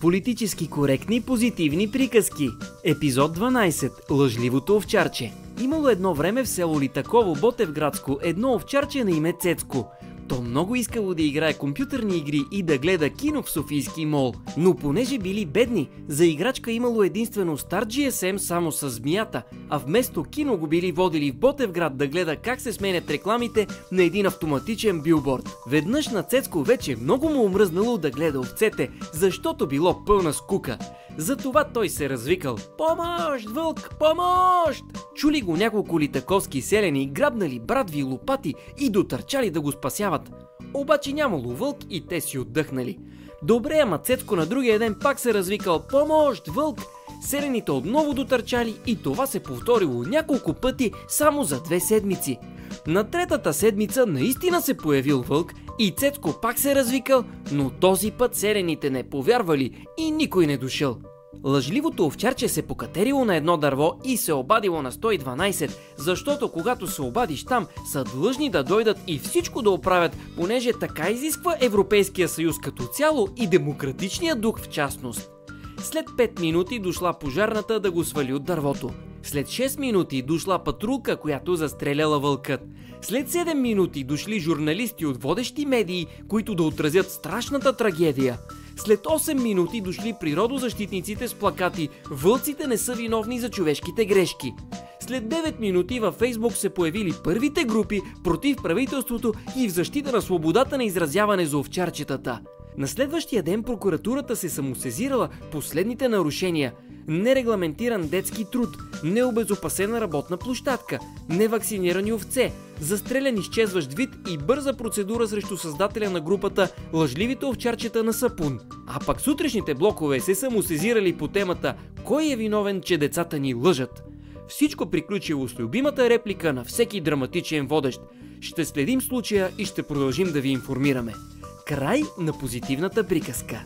Политически коректни позитивни приказки. Епизод 12. Лъжливото овчарче. Имало едно време в село Литаково, Ботевградско, едно овчарче на име Цецко. То много искало да играе компютърни игри и да гледа кино в Софийски мол. Но понеже били бедни, за играчка имало единствено стар GSM само с змията, а вместо кино го били водили в Ботевград да гледа как се сменят рекламите на един автоматичен билборд. Веднъж на Цецко вече много му омръзнало да гледа овцете, защото било пълна скука. Затова той се развикал: "Помощ, вълк, помощ!" Чули го няколко литаковски селяни, грабнали брадви, лопати и дотърчали да го спасяват. Обаче нямало вълк и те си отдъхнали. Добре, ама Цецко на другия ден пак се развикал: "Помощ, вълк!" Селяните отново дотърчали и това се повторило няколко пъти само за 2 седмици. На третата седмица наистина се появил вълк и Цецко пак се развикал, но този път селяните не повярвали и никой не дошъл. Лъжливото овчарче се покатерило на едно дърво и се обадило на 112, защото когато се обадиш там, са длъжни да дойдат и всичко да оправят, понеже така изисква Европейския съюз като цяло и демократичния дух в частност. След 5 минути дошла пожарната да го свали от дървото. След 6 минути дошла патрулка, която застреляла вълкът. След 7 минути дошли журналисти от водещи медии, които да отразят страшната трагедия. След 8 минути дошли природозащитниците с плакати: "Вълците не са виновни за човешките грешки." След 9 минути във Фейсбук се появили първите групи против правителството и в защита на свободата на изразяване за овчарчетата. На следващия ден прокуратурата се самосезирала последните нарушения: нерегламентиран детски труд, необезопасена работна площадка, невакцинирани овце, застрелян изчезващ вид и бърза процедура срещу създателя на групата "Лъжливите овчарчета на Сапун". А пък сутрешните блокове се самосезирали по темата "Кой е виновен, че децата ни лъжат?". Всичко приключило с любимата реплика на всеки драматичен водещ: "Ще следим случая и ще продължим да ви информираме." Край на позитивната приказка.